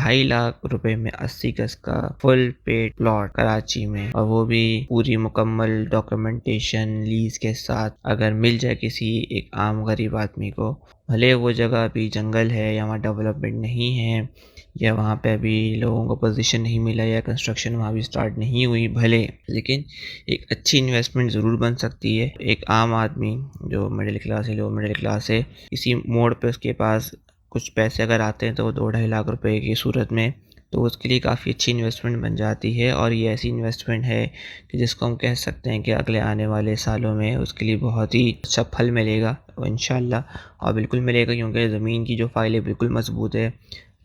2.5 लाख रुपए में 80 गज का फुल पेड प्लॉट कराची में, और वो भी पूरी मुकम्मल डॉक्यूमेंटेशन लीज के साथ अगर मिल जाए किसी एक आम गरीब आदमी को, भले वो जगह अभी जंगल है या वहाँ डेवलपमेंट नहीं है या वहाँ पे अभी लोगों को पोजीशन नहीं मिला या कंस्ट्रक्शन वहाँ भी स्टार्ट नहीं हुई भले, लेकिन एक अच्छी इन्वेस्टमेंट ज़रूर बन सकती है। एक आम आदमी जो मिडिल क्लास है, लो मिडिल क्लास है, इसी मोड़ पे उसके पास कुछ पैसे अगर आते हैं तो वो 2-2.5 लाख रुपए की सूरत में, तो उसके लिए काफ़ी अच्छी इन्वेस्टमेंट बन जाती है। और ये ऐसी इन्वेस्टमेंट है कि जिसको हम कह सकते हैं कि अगले आने वाले सालों में उसके लिए बहुत ही अच्छा फल मिलेगा, और इंशाल्लाह और बिल्कुल मिलेगा, क्योंकि ज़मीन की जो फाइल है बिल्कुल मजबूत है।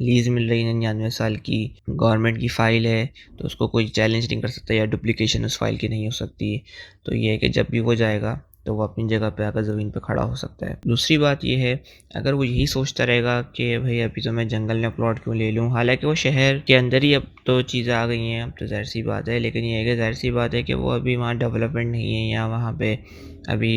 लीज़ मिल रही है 99 साल की, गवर्नमेंट की फ़ाइल है, तो उसको कोई चैलेंज नहीं कर सकता या डुप्लीकेशन उस फ़ाइल की नहीं हो सकती। तो ये है कि जब भी वो जाएगा तो वो अपनी जगह पे आकर ज़मीन पे खड़ा हो सकता है। दूसरी बात ये है, अगर वो यही सोचता रहेगा कि भई अभी तो मैं जंगल में प्लॉट क्यों ले लूँ, हालाँकि वो शहर के अंदर ही अब तो चीज़ें आ गई हैं, अब तो ज़ाहिर-सी बात है, लेकिन ये है कि ज़ाहिर-सी बात है कि वो अभी वहाँ डेवलपमेंट नहीं है या वहाँ पे अभी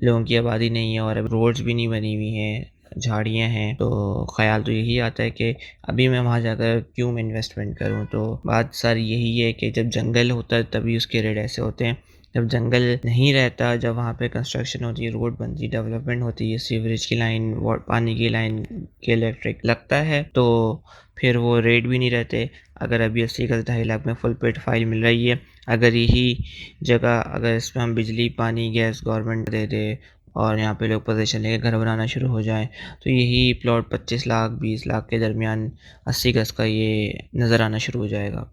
लोगों की आबादी नहीं है और अब रोड्स भी नहीं बनी हुई हैं, झाड़ियाँ हैं, तो ख़्याल तो यही आता है कि अभी मैं वहाँ जाकर क्यों मैं इन्वेस्टमेंट करूँ। तो बात सारी यही है कि जब जंगल होता है तभी उसके रेट ऐसे होते हैं, जब जंगल नहीं रहता, जब वहाँ पे कंस्ट्रक्शन होती है, रोड बनती है, डेवलपमेंट होती है, सीवरेज की लाइन, पानी की लाइन के इलेक्ट्रिक लगता है, तो फिर वो रेट भी नहीं रहते। अगर अभी 80 गज 2.5 लाख में फुल पेड फाइल मिल रही है, अगर यही जगह अगर इसमें हम बिजली पानी गैस गवर्नमेंट दे दे और यहाँ पे लोग पोजीशन लेके घर बनाना शुरू हो जाएं, तो यही प्लॉट 25 लाख 20 लाख के दरमियान 80 गज का ये नज़र आना शुरू हो जाएगा।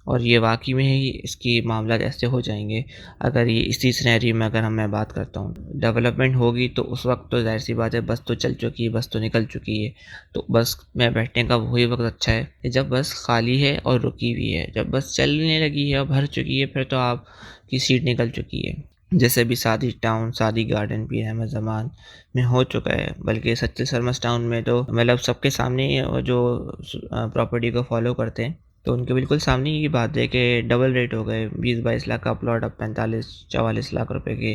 और ये वाक़ई में ही इसकी मामलात ऐसे हो जाएंगे, अगर ये इसी सिनेरियो में अगर मैं बात करता हूँ, डेवलपमेंट होगी तो उस वक्त तो ज़ाहिर सी बात है बस तो चल चुकी है, बस तो निकल चुकी है, तो बस में बैठने का वही वक्त अच्छा है कि जब बस खाली है और रुकी हुई है। जब बस चलने लगी है और भर चुकी है, फिर तो आपकी सीट निकल चुकी है। जैसे अभी सादी टाउन, सादी गार्डन पीर अहमद ज़मान में हो चुका है, बल्कि सच्चिल सरमस टाउन में तो मतलब सबके सामने ही वो जो प्रॉपर्टी को फॉलो करते हैं, तो उनके बिल्कुल सामने ये बात है कि डबल रेट हो गए। 20-22 लाख का प्लॉट अब 45-44 लाख रुपए के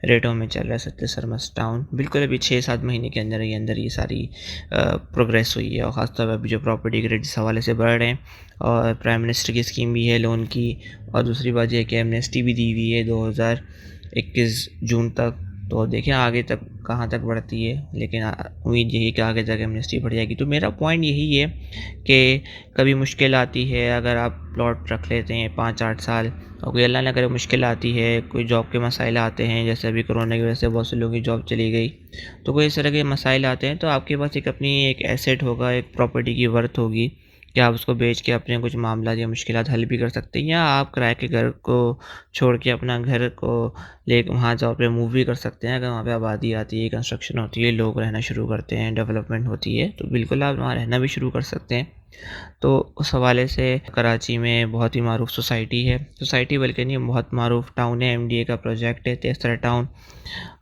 रेटों में चल रहा है सच्चिल सरमस टाउन। बिल्कुल अभी 6-7 महीने के अंदर ये सारी प्रोग्रेस हुई है, और ख़ासतौर पर अभी जो प्रॉपर्टी के रेट इस हवाले से बढ़ रहे हैं, और प्राइम मिनिस्टर की स्कीम भी है लोन की, और दूसरी बात यह है कि एमनेस्टी भी दी हुई है 2021 जून तक। तो देखें आगे तक कहाँ तक बढ़ती है, लेकिन उम्मीद यही कि आगे तक एमनेस्टी बढ़ जाएगी। तो मेरा पॉइंट यही है कि कभी मुश्किल आती है, अगर आप प्लॉट रख लेते हैं 5-8 साल, और कोई अल्लाह ना करे मुश्किल आती है, कोई जॉब के मसाइल आते हैं, जैसे अभी कोरोना की वजह से बहुत से लोगों की जॉब चली गई, तो कोई इस तरह के मसाइल आते हैं, तो आपके पास एक अपनी एक एसेट होगा, एक प्रॉपर्टी की वर्थ होगी कि आप उसको बेच के अपने कुछ मामला या मुश्किलात हल भी कर सकते हैं, या आप किराए के घर को छोड़ के अपना घर को ले वहाँ जाओ पे मूव भी कर सकते हैं। अगर वहाँ पे आबादी आती है, कंस्ट्रक्शन होती है, लोग रहना शुरू करते हैं, डेवलपमेंट होती है, तो बिल्कुल आप वहाँ रहना भी शुरू कर सकते हैं। तो उस हवाले से कराची में बहुत ही मारूफ सोसाइटी है, सोसाइटी बल्कि नहीं बहुत मारूफ टाउन है, एमडीए का प्रोजेक्ट है तेसरा टाउन।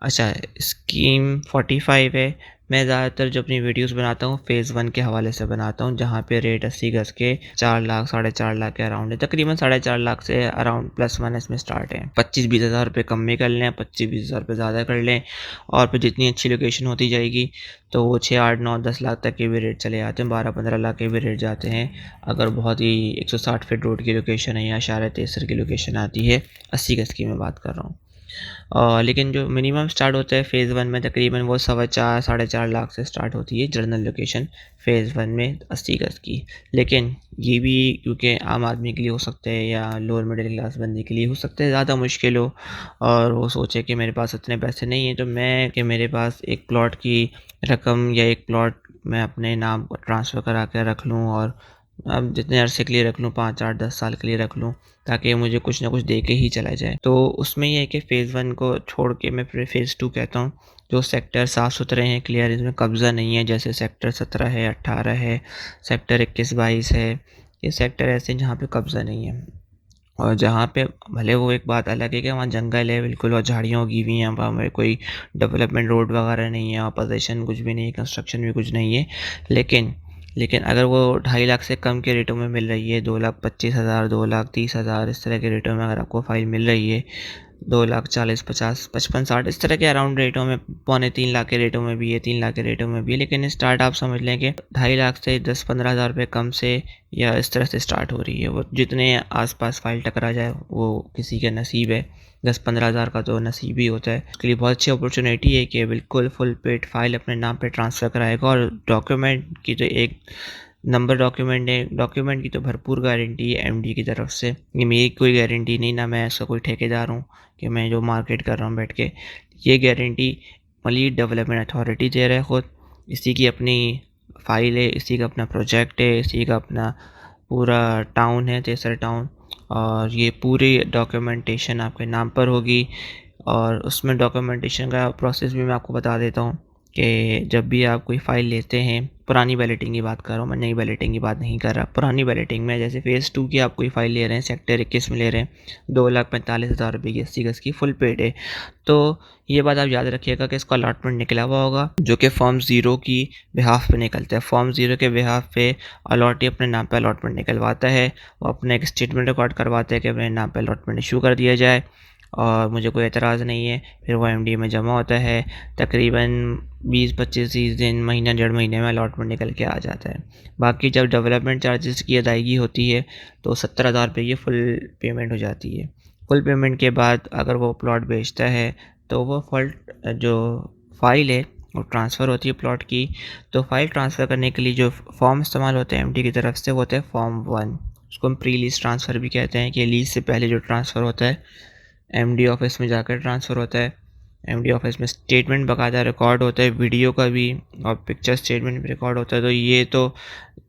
अच्छा, स्कीम 45 है। मैं ज़्यादातर जो अपनी वीडियोस बनाता हूँ फ़ेज़ 1 के हवाले से बनाता हूँ, जहाँ पे रेट 80 गज़ के 4 लाख 4.5 लाख के अराउंड है, तकरीबन 4.5 लाख से अराउंड प्लस माइनस में स्टार्ट है। 25-20 हज़ार रुपये कम में कर लें, 25-20 हज़ार रुपये ज़्यादा कर लें, और फिर जितनी अच्छी लोकेशन होती जाएगी तो वो 6-8-9-10 लाख तक के भी रेट चले जाते हैं, 12-15 लाख के भी रेट जाते हैं। अगर बहुत ही 160 फीट रोड की लोकेशन है या इशारा तेसर की लोकेशन आती है, 80 गज़ की मैं बात कर रहा हूँ। लेकिन जो मिनिमम स्टार्ट होता है फ़ेज़ 1 में, तकरीबन वो 4.25 4.5 लाख से स्टार्ट होती है जनरल लोकेशन फ़ेज़ 1 में 80 गज़ की। लेकिन ये भी क्योंकि आम आदमी के लिए हो सकता है या लोअर मिडिल क्लास बंदे के लिए हो सकता है ज़्यादा मुश्किल हो, और वो सोचे कि मेरे पास उतने पैसे नहीं हैं, तो मैं कि मेरे पास एक प्लॉट की रकम या एक प्लॉट मैं अपने नाम ट्रांसफ़र करा के रख लूँ, और अब जितने अरसे के लिए रख लूँ, 5 8 10 साल के लिए रख लूँ, ताकि मुझे कुछ ना कुछ दे के ही चला जाए। तो उसमें ये है कि फ़ेज़ 1 को छोड़ के मैं फिर फ़ेज़ 2 कहता हूँ, जो सेक्टर साफ़ सुथरे हैं, क्लियर, इसमें कब्ज़ा नहीं है, जैसे सेक्टर 17 है, 18 है, सेक्टर 21-22 है। ये सेक्टर ऐसे हैं जहाँ पे कब्ज़ा नहीं है, और जहाँ पे भले वो एक बात अलग है कि वहाँ जंगल है बिल्कुल और झाड़ियाँ उगी हुई हैं, वहाँ में कोई डेवलपमेंट रोड वगैरह नहीं है, वहाँ पोज़ीशन कुछ भी नहीं है, कंस्ट्रक्शन भी कुछ नहीं है, लेकिन अगर वो 2.5 लाख से कम के रेटों में मिल रही है, 2,25,000 2,30,000 इस तरह के रेटों में अगर आपको फ़ाइल मिल रही है, 2,40,50, 55, 60 इस तरह के अराउंड रेटों में, 2.25 लाख के रेटों में भी है, 3 लाख के रेटों में भी है। लेकिन स्टार्ट आप समझ लें कि 2.5 लाख से 10-15 हज़ार रुपये कम से या इस तरह से स्टार्ट हो रही है। वो जितने आसपास फाइल टकरा जाए वो किसी के नसीब है। 10-15 हज़ार का तो नसीब ही होता है। उसके लिए बहुत अच्छी अपॉर्चुनिटी है कि बिल्कुल फुल पेड फाइल अपने नाम पे ट्रांसफ़र कराएगा। और डॉक्यूमेंट की तो एक नंबर डॉक्यूमेंट है, डॉक्यूमेंट की तो भरपूर गारंटी है एमडी की तरफ से। ये मेरी कोई गारंटी नहीं, ना मैं ऐसा कोई ठेकेदार हूँ कि मैं जो मार्केट कर रहा हूँ बैठ के। ये गारंटी मलिक डेवलपमेंट अथॉरिटी दे रहा है खुद। इसी की अपनी फ़ाइल है, इसी का अपना प्रोजेक्ट है, इसी का अपना पूरा टाउन है, तेसर टाउन। और ये पूरी डॉक्यूमेंटेशन आपके नाम पर होगी। और उसमें डॉक्यूमेंटेशन का प्रोसेस भी मैं आपको बता देता हूँ कि जब भी आप कोई फ़ाइल लेते हैं, पुरानी बैलेटिंग की बात कर रहा हूँ मैं, नई बैलेटिंग की बात नहीं कर रहा। पुरानी बैलेटिंग में जैसे फ़ेज़ 2 की आप कोई फ़ाइल ले रहे हैं, सेक्टर 21 में ले रहे हैं, 2,45,000 रुपये की 80 गज़ की फुल पेड है। तो ये बात आप याद रखिएगा कि इसका अलॉटमेंट निकला हुआ होगा, जो कि फॉर्म 0 की बिहाफ़ पे निकलता है। फॉर्म 0 के बिहाफ़ पे अलॉटी अपने नाम पे अलॉटमेंट निकलवाता है। वो अपना एक स्टेटमेंट रिकॉर्ड करवाता है कि अपने नाम पे अलॉटमेंट इशू कर दिया जाए और मुझे कोई एतराज़ नहीं है। फिर वो एमडी में जमा होता है। तकरीबन 20-25-30 दिन, महीना, 1.5 महीने में अलॉटमेंट निकल के आ जाता है। बाकी जब डेवलपमेंट चार्जेस की अदायगी होती है तो 70,000 रुपये की फ़ुल पेमेंट हो जाती है। फुल पेमेंट के बाद अगर वो प्लॉट बेचता है तो वो जो फ़ाइल है वो ट्रांसफ़र होती है प्लॉट की। तो फ़ाइल ट्रांसफ़र करने के लिए जो फॉर्म इस्तेमाल होते हैं एमडी की तरफ से, वो होता है फॉर्म 1। उसको हम प्री लीज़ ट्रांसफ़र भी कहते हैं कि लीज़ से पहले जो ट्रांसफ़र होता है एमडी ऑफ़िस में जाकर ट्रांसफ़र होता है। एमडी ऑफ़िस में स्टेटमेंट बाकायदा रिकॉर्ड होता है, वीडियो का भी और पिक्चर स्टेटमेंट भी रिकॉर्ड होता है। तो ये तो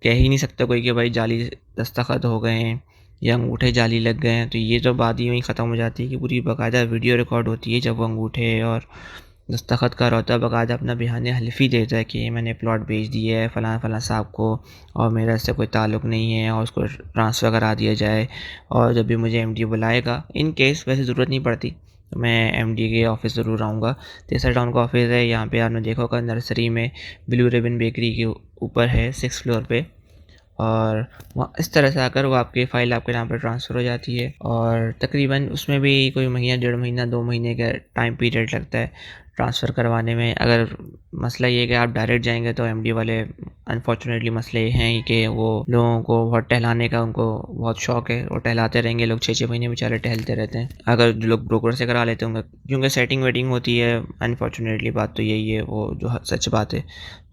कह ही नहीं सकता कोई कि भाई जाली दस्तखत हो गए हैं या अंगूठे जाली लग गए हैं। तो ये तो बात ही वहीं ख़त्म हो जाती है कि पूरी बाकायदा वीडियो रिकॉर्ड होती है जब वो अंगूठे और दस्तखत कर रहा होता है, बाकायदा अपना बयान हल्फ़ी देता है कि मैंने प्लॉट बेच दिया है फ़लाँ फ़लाँ साहब को और मेरा इससे कोई ताल्लुक़ नहीं है और उसको ट्रांसफ़र करा दिया जाए। और जब भी मुझे एमडी बुलाएगा, इन केस वैसे ज़रूरत नहीं पड़ती, तो मैं एमडी के ऑफ़िस ज़रूर आऊँगा। तेसर टाउन का ऑफ़िस है, यहाँ पे आपने देखा होगा नर्सरी में ब्लू रिबन बेकरी के ऊपर है, 6th फ्लोर पे। और वहाँ इस तरह से आकर वो आपकी फ़ाइल आपके नाम पर ट्रांसफ़र हो जाती है। और तकरीबन उसमें भी कोई महीना, 1.5 महीना, 2 महीने का टाइम पीरियड लगता है ट्रांसफ़र करवाने में। अगर मसला ये है कि आप डायरेक्ट जाएँगे तो एमडी वाले अनफॉर्चुनेटली मसले ये हैं कि वो लोगों को बहुत टहलाने का उनको बहुत शौक है। वो टहलाते रहेंगे, लोग 6-6 महीने बेचारे टहलते रहते हैं। अगर जो लोग ब्रोकर से करा लेते होंगे, क्योंकि सेटिंग वेटिंग होती है, अनफॉर्चुनेटली बात तो यही है, वो जो सच बात है।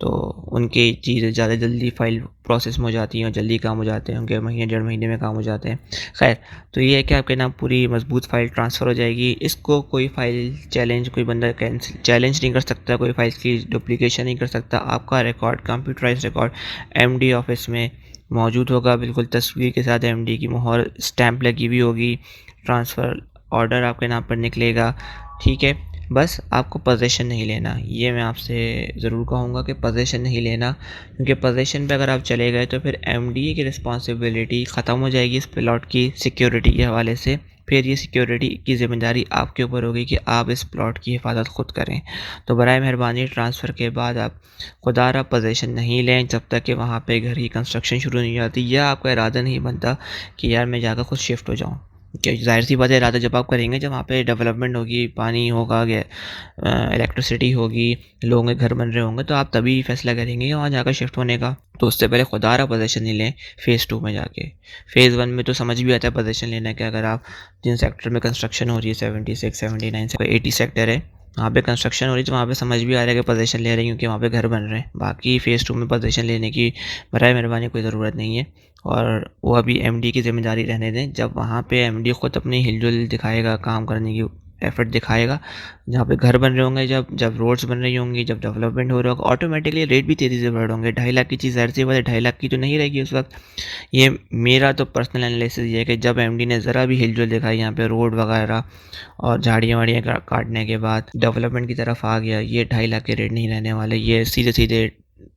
तो उनकी चीज़ें ज़्यादा जल्दी फ़ाइल प्रोसेस में हो जाती हैं और जल्दी काम हो जाते हैं, उनके महीने, 1.5 महीने में काम हो जाते हैं। खैर, तो ये है कि आपके नाम पूरी मज़बूत फ़ाइल ट्रांसफ़र हो जाएगी। इसको कोई फ़ाइल चैलेंज, कोई बंदा कैंसिल चैलेंज नहीं कर सकता, कोई फ़ाइल की डुप्लिकेशन नहीं कर सकता। आपका record, computerised record MD office में मौजूद होगा, बिल्कुल तस्वीर के साथ एमडी की मुहर स्टैम्प लगी हुई होगी। ट्रांसफ़र ऑर्डर आपके नाम पर निकलेगा, ठीक है। बस आपको पोज़ीशन नहीं लेना, ये मैं आपसे ज़रूर कहूँगा कि पोज़ीशन नहीं लेना, क्योंकि पोज़ीशन पे अगर आप चले गए तो फिर एमडी की रिस्पॉन्सिबिलिटी ख़त्म हो जाएगी इस प्लॉट की सिक्योरिटी के हवाले से। फिर ये सिक्योरिटी की ज़िम्मेदारी आपके ऊपर होगी कि आप इस प्लॉट की हिफाजत खुद करें। तो बराए मेहरबानी ट्रांसफ़र के बाद आप खुदारा पोज़ीशन नहीं लें जब तक कि वहाँ पे घर की कंस्ट्रक्शन शुरू नहीं हो जाती, या आपका इरादा नहीं बनता कि यार मैं जाकर खुद शिफ्ट हो जाऊँ। कि ज़ाहिर-सी बात है, इरादा जब आप करेंगे जब वहाँ पे डेवलपमेंट होगी, पानी होगा, इलेक्ट्रिसिटी होगी, लोगों के घर बन रहे होंगे, तो आप तभी फैसला करेंगे कि वहाँ जाकर शिफ्ट होने का। तो उससे पहले खुदारा पोज़ीशन नहीं लें फ़ेज़ 2 में जाके। फ़ेज़ 1 में तो समझ भी आता है पोज़ीशन लेना कि अगर आप जिन सेक्टर में कंस्ट्रक्शन हो रही है, 76, 79 से 80 सेक्टर है, वहाँ पे कंस्ट्रक्शन हो रही है, तो वहाँ पे समझ भी आ रहा है कि पोज़ीशन ले रहे हैं क्योंकि वहाँ पे घर बन रहे हैं। बाकी फ़ेज़ 2 में पोज़ीशन लेने की बराए मेहरबानी कोई ज़रूरत नहीं है। और वो अभी एमडी की ज़िम्मेदारी रहने दें। जब वहाँ पे एमडी खुद अपनी हिल-जुल दिखाएगा, काम करने की एफ़र्ट दिखाएगा, जहाँ पे घर बन रहे होंगे, जब जब रोड्स बन रही होंगी, जब डेवलपमेंट हो रहा होगा, ऑटोमेटिकली रेट भी तेज़ी से बढ़ रहे होंगे। 2.5 लाख की चीज़ ज़ाहिर-सी बात है 2.5 लाख की तो नहीं रहेगी उस वक़्त। ये मेरा तो पर्सनल एनालिसिस ये है कि जब एमडी ने ज़रा भी हिल-जुल दिखाई यहाँ पे रोड वगैरह और झाड़ियाँ-वाड़ियाँ काटने के बाद डेवलपमेंट की तरफ आ गया, ये 2.5 लाख के रेट नहीं रहने वाले। ये सीधे-सीधे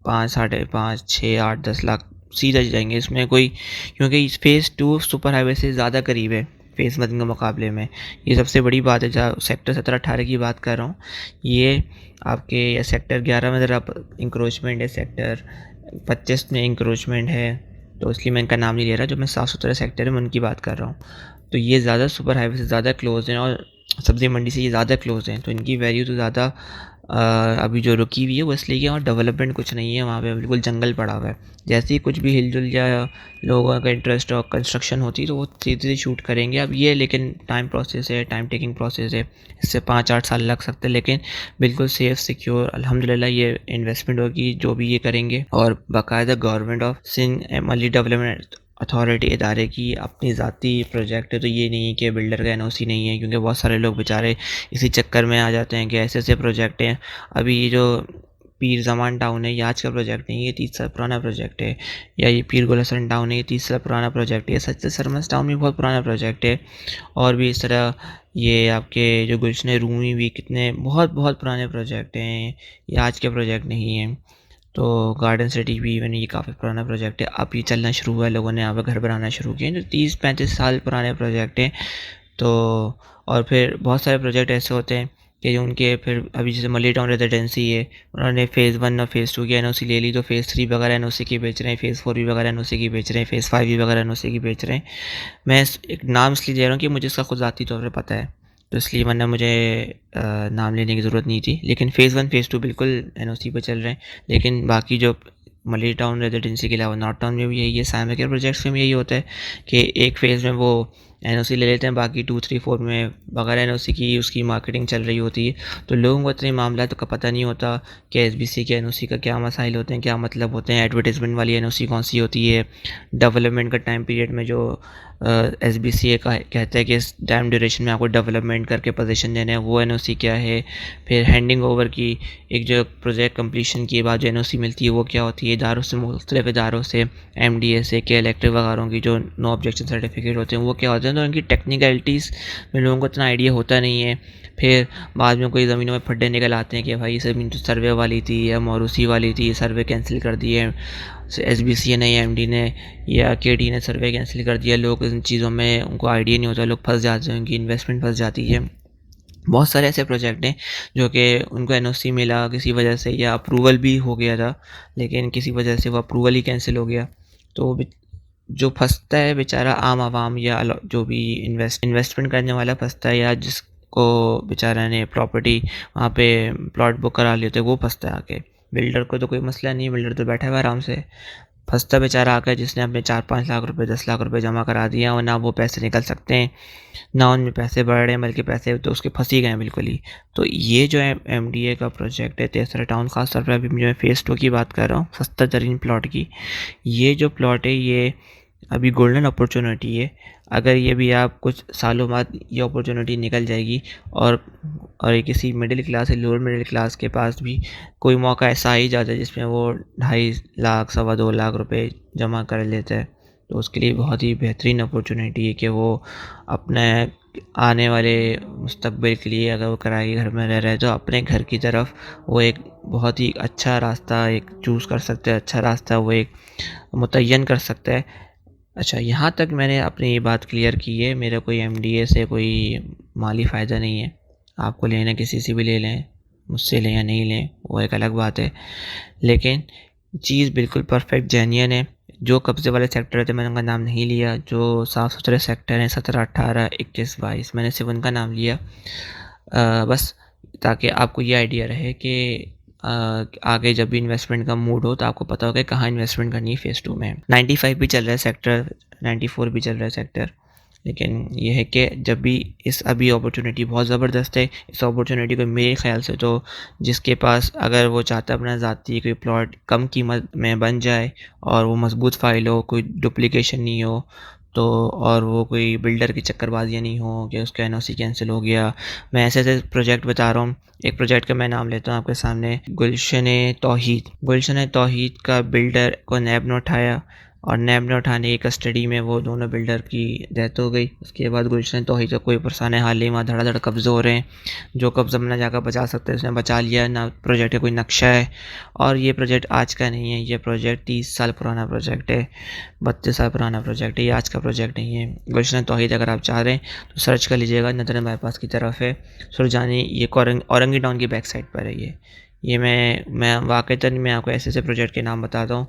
5, साढ़े 5, 6, 8, 10 लाख सीधे जाएँगे। इसमें कोई, क्योंकि फ़ेज़ 2 सुपर हाईवे से ज़्यादा करीब है फ़ेज़ 1 के मुकाबले में। ये सबसे बड़ी बात है। जहाँ सेक्टर 17-18 की बात कर रहा हूँ, ये आपके या सेक्टर 11 में ज़रा इंक्रोचमेंट है, सेक्टर 25 में इंक्रोचमेंट है, तो इसलिए मैं इनका नाम नहीं ले रहा। जो मैं साफ़-सुथरा सेक्टर है मैं उनकी बात कर रहा हूँ। तो ये ज़्यादा सुपर हाईवे से ज़्यादा क्लोज़ हैं और सब्ज़ी मंडी से ये ज़्यादा क्लोज़ हैं, तो इनकी वैल्यू तो ज़्यादा अभी जो रुकी हुई है वो इसलिए कि वहाँ डेवलपमेंट कुछ नहीं है, वहाँ पे बिल्कुल जंगल पड़ा हुआ है। जैसे ही कुछ भी हिल-जुल या लोगों का इंटरेस्ट और कंस्ट्रक्शन होती है तो वो धीरे-धीरे शूट करेंगे। अब ये लेकिन टाइम प्रोसेस है, टाइम टेकिंग प्रोसेस है, इससे 5-8 साल लग सकते हैं, लेकिन बिल्कुल सेफ सिक्योर अल्हम्दुलिल्लाह ये इन्वेस्टमेंट होगी जो भी ये करेंगे। और बाकायदा government of Sindh MLE development authority इदारे की अपनी ज़ाती प्रोजेक्ट है, तो ये नहीं है कि बिल्डर का एनओसी नहीं है, क्योंकि बहुत सारे लोग बेचारे इसी चक्कर में आ जाते हैं कि ऐसे-ऐसे प्रोजेक्ट हैं। अभी ये जो पीर ज़मान टाउन है, ये आज का प्रोजेक्ट नहीं है, ये 30 साल पुराना प्रोजेक्ट है। या ये पीर गुल हसन टाउन है, ये 30 साल पुराना प्रोजेक्ट है। सच्चे सरमस टाउन भी बहुत पुराना प्रोजेक्ट है। और भी इस तरह ये आपके जो गुलशन रूमी भी कितने बहुत-बहुत पुराने प्रोजेक्ट हैं, ये आज के प्रोजेक्ट नहीं हैं। तो गार्डन सिटी भी इवन ये काफ़ी पुराना प्रोजेक्ट है। अब ये चलना शुरू हुआ है, लोगों ने यहाँ पे घर बनाना शुरू किए हैं, जो 30-35 साल पुराने प्रोजेक्ट हैं। तो और फिर बहुत सारे प्रोजेक्ट ऐसे होते हैं कि जो उनके फिर अभी जैसे मली टाउन रेजिडेंसी है, उन्होंने फ़ेज़ 1 और फ़ेज़ 2 की एनओसी ले ली, तो फ़ेज़ 3 वगैरह एनओसी की बेच रहे हैं, फ़ेज़ 4 भी वगैरह एनओसी की बेच रहे हैं, फ़ेज़ 5 भी वगैरह एनओसी की बेच रहे हैं। मैं इस एक नाम इसलिए दे रहा हूँ कि मुझे इसका खुद ज़ाती तौर पे पता है, तो इसलिए वरना मुझे नाम लेने की ज़रूरत नहीं थी। लेकिन फ़ेज़ 1 फ़ेज़ 2 बिल्कुल एनओसी पे चल रहे हैं। लेकिन बाकी जो मली टाउन रेजिडेंसी के अलावा नॉर्थ टाउन में भी यही है, साइमर केयर प्रोजेक्ट्स में भी यही होता है कि एक फ़ेज़ में वो एनओसी ले लेते हैं, बाकी 2, 3, 4 में बगैर एनओसी की उसकी मार्केटिंग चल रही होती है। तो लोगों को इतने मामलात का पता नहीं होता कि एसबीसी के एनओसी का क्या मसाइल होते हैं, क्या मतलब होते हैं, एडवर्टाइज़मेंट वाली एनओसी कौन-सी होती है, डेवलपमेंट का टाइम पीरियड में जो एसबीसी का कहता है कि इस टाइम ड्यूरेशन में आपको डेवलपमेंट करके पोजीशन देना है, वो एनओसी क्या है। फिर हैंडिंग ओवर की एक जो प्रोजेक्ट कंप्लीशन के बाद जो एनओसी मिलती है वो क्या होती है। इदारों से, मुख्तलिफ इदारों से, एमडीए से, के इलेक्ट्रिक वगैरह की जो नो ऑब्जेक्शन सर्टिफिकेट होते हैं वो क्या होते हैं, तो उनकी टेक्निकलिटीज़ में लोगों को इतना आइडिया होता नहीं है। फिर बाद में कोई ज़मीनों में फड्डे निकल आते हैं कि भाई ये ज़मीन तो सर्वे वाली थी या मोरूसी वाली थी, सर्वे कैंसिल कर दिए एसबीसी ने या एमडी ने या केडी ने, सर्वे कैंसिल कर दिया। लोग इन चीज़ों में उनको आइडिया नहीं होता, लोग फंस जाते हैं, उनकी इन्वेस्टमेंट फंस जाती है। बहुत सारे ऐसे प्रोजेक्ट हैं जो कि उनको एनओसी मिला किसी वजह से या अप्रूवल भी हो गया था, लेकिन किसी वजह से वो अप्रूवल ही कैंसिल हो गया। तो जो फंसता है बेचारा आम आवाम या जो भी इन्वेस्टमेंट करने वाला फंसता है, या जिसको बेचारा ने प्रॉपर्टी वहाँ पे प्लॉट बुक करा लिए होते वो फंसता है आके। बिल्डर को तो कोई मसला नहीं है, बिल्डर तो बैठा हुआ है आराम से। फंसता बेचारा आकर जिसने अपने 4-5 लाख रुपए 10 लाख रुपए जमा करा दिए और ना वो पैसे निकल सकते हैं, ना उनमें पैसे बढ़ रहे हैं, बल्कि पैसे तो उसके फंस ही गए हैं बिल्कुल ही। तो ये जो है एमडीए का प्रोजेक्ट है तेसरा टाउन, खास तौर पे अभी मैं फ़ेज़ 2 की बात कर रहा हूँ, सस्ता तरीन प्लॉट की। ये जो प्लॉट है ये अभी गोल्डन अपॉर्चुनिटी है। अगर ये भी आप कुछ सालों बाद ये अपॉर्चुनिटी निकल जाएगी और ये किसी मिडिल क्लास या लोअर मिडिल क्लास के पास भी कोई मौका ऐसा आ ही जाता है जिसमें वो 2.5 लाख, सवा 2 लाख रुपए जमा कर लेता है, तो उसके लिए बहुत ही बेहतरीन अपॉर्चुनिटी है कि वो अपने आने वाले मुस्तकबिल के लिए, अगर वो किराए के घर में रह रहे हैं तो अपने घर की तरफ वो एक बहुत ही अच्छा रास्ता एक चूज़ कर सकते हैं, अच्छा रास्ता वो एक मुतय्यन कर सकता है। अच्छा, यहाँ तक मैंने अपनी ये बात क्लियर की है, मेरा कोई एमडीए से कोई माली फ़ायदा नहीं है। आपको लेना है किसी से भी ले लें, मुझसे लें या नहीं लें वो एक अलग बात है। लेकिन चीज़ बिल्कुल परफेक्ट जेन्युइन है। जो कब्ज़े वाले सेक्टर थे मैंने उनका नाम नहीं लिया, जो साफ़-सुथरे सेक्टर हैं 17, 18, 21, 22 मैंने सिर्फ़ उनका नाम लिया। बस ताकि आपको ये आइडिया रहे कि आगे जब भी इन्वेस्टमेंट का मूड हो तो आपको पता होगा कहाँ इन्वेस्टमेंट करनी है फ़ेज़ 2 में। 95 भी चल रहा है सेक्टर, 94 भी चल रहा है सेक्टर। लेकिन ये है कि जब भी अभी अपॉर्चुनिटी बहुत ज़बरदस्त है, इस अपॉर्चुनिटी को मेरे ख़्याल से तो जिसके पास अगर वो चाहता है अपना ज़ाती कोई प्लॉट कम कीमत में बन जाए और वो मज़बूत फ़ाइल हो, कोई डुप्लीकेशन नहीं हो, तो और वो कोई बिल्डर की चक्करबाजियाँ नहीं हो कि उसका एनओसी कैंसिल हो गया। मैं ऐसे-ऐसे प्रोजेक्ट बता रहा हूँ। एक प्रोजेक्ट का मैं नाम लेता हूँ आपके सामने, गुलशन तौहीद। गुलशन तौहीद का बिल्डर को नैब ने उठाया और नैब ने उठाने की कस्टडी में वो दोनों बिल्डर की डेथ हो गई। उसके बाद गुलशन तौहीद का कोई परेशान हाल नहीं, वहाँ धड़ाधड़ कब्ज़े हो रहे हैं। जो कब्ज़ा अपना जाकर बचा सकते हैं उसने बचा लिया, ना प्रोजेक्ट का कोई नक्शा है। और ये प्रोजेक्ट आज का नहीं है, ये प्रोजेक्ट 30 साल पुराना प्रोजेक्ट है, 32 साल पुराना प्रोजेक्ट है, ये आज का प्रोजेक्ट नहीं है। गुलशन तौहीद अगर आप चाह रहे हैं तो सर्च कर लीजिएगा, नदरन बाईपास की तरफ है, सुरजानी, ये औरंगी टाउन की बैक साइड पर है ये मैं वाक़ईतन मैं आपको ऐसे-ऐसे प्रोजेक्ट के नाम बताता हूँ।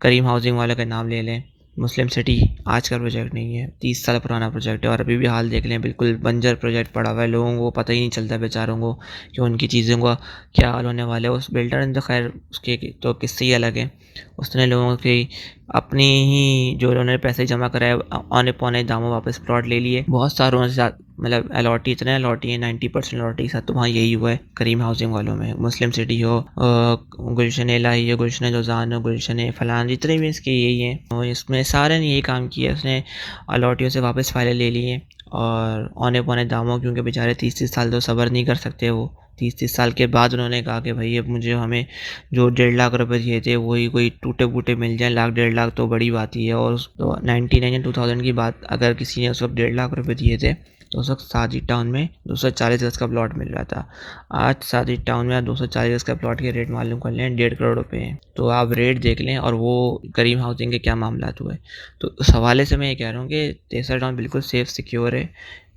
करीम हाउसिंग वालों का नाम ले लें, मुस्लिम सिटी आज का प्रोजेक्ट नहीं है, 30 साल पुराना प्रोजेक्ट है और अभी भी हाल देख लें, बिल्कुल बंजर प्रोजेक्ट पड़ा हुआ है। लोगों को पता ही नहीं चलता बेचारों को कि उनकी चीज़ों का क्या हाल होने वाला है। उस बिल्डर ने तो खैर उसके तो किस्से ही अलग हैं। उसने लोगों की अपनी ही जो उन्होंने पैसे जमा कराए औने-पौने दामों वापस प्लॉट ले लिए। बहुत सारों से मतलब अलॉटी इतने अलॉटी है, 90% अलॉटी के साथ तो वहाँ यही हुआ है करीम हाउसिंग वालों में। मुस्लिम सिटी हो, गुलशन इलाही हो, गुलशन जोजान हो, गुलशन फलान, जितने भी इसके यही हैं, और इसमें सारे ने यही काम किया। उसने अलॉटियों से वापस फाइलें ले ली हैं और औने-पौने दामों, क्योंकि बेचारे 30-30 साल तो सब्र नहीं कर सकते वो। 30-30 साल के बाद उन्होंने कहा कि भई अब मुझे हमें जो 1.5 लाख रुपए दिए थे वही कोई टूटे-फूटे मिल जाएँ, लाख 1.5 लाख तो बड़ी बात ही है। और उस तो 99 या 2000 की बात, अगर किसी ने उस वक़्त 1.5 लाख रुपए दिए थे तो उस वक़्त साजिद टाउन में 240 गज़ का प्लॉट मिल रहा था। आज साजिद टाउन में आप 240 गज़ का प्लॉट के रेट मालूम कर लें, 1.5 करोड़ रुपए हैं। तो आप रेट देख लें और वो करीम हाउसिंग के क्या मामलात हुए। तो उस हवाले से मैं ये कह रहा हूँ कि तेसरा टाउन बिल्कुल सेफ़ सिक्योर है।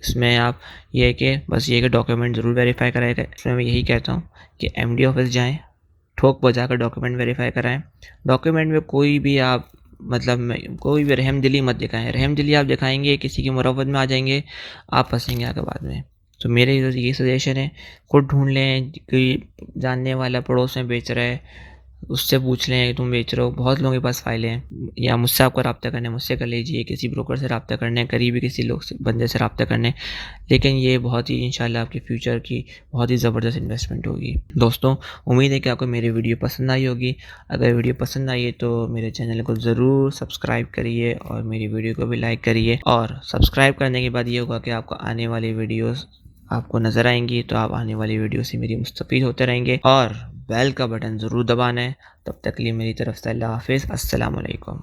इसमें आप ये है कि बस ये है कि डॉक्यूमेंट ज़रूर वेरीफ़ाई कराएगा। इसमें मैं यही कहता हूँ कि एमडी ऑफ़िस जाएँ, ठोक बजाकर डॉक्यूमेंट वेरीफ़ाई कराएँ। डॉक्यूमेंट में कोई भी आप मतलब में कोई भी रहमदिली मत दिखाएँ। रहमदिली आप दिखाएँगे, किसी की मुरवत में आ जाएँगे, आप फँसेंगे आगे बाद में। तो मेरे ये सजेशन है, खुद ढूँढ लें, कोई जानने वाला पड़ोस में बेच रहा है, उससे पूछ लें तुम बेच रहे हो। बहुत लोगों के पास फाइलें हैं, या मुझसे आपको राब्ता करना है मुझसे कर लीजिए, किसी ब्रोकर से राब्ता करना है, करीबी किसी लोग से बंदे से राब्ता करना है। लेकिन ये बहुत ही इंशाल्लाह आपके फ्यूचर की बहुत ही ज़बरदस्त इन्वेस्टमेंट होगी। दोस्तों, उम्मीद है कि आपको मेरी वीडियो पसंद आई होगी। अगर वीडियो पसंद आई है तो मेरे चैनल को ज़रूर सब्सक्राइब करिए और मेरी वीडियो को भी लाइक करिए। और सब्सक्राइब करने के बाद ये होगा कि आपको आने वाली वीडियोज़ आपको नज़र आएँगी, तो आप आने वाली वीडियो से मेरी मुस्तफ़ीद होते रहेंगे। और बेल का बटन ज़रूर दबाना है। तब तक के लिए मेरी तरफ से अल्लाह हाफ़िज़, अस्सलाम वालेकुम।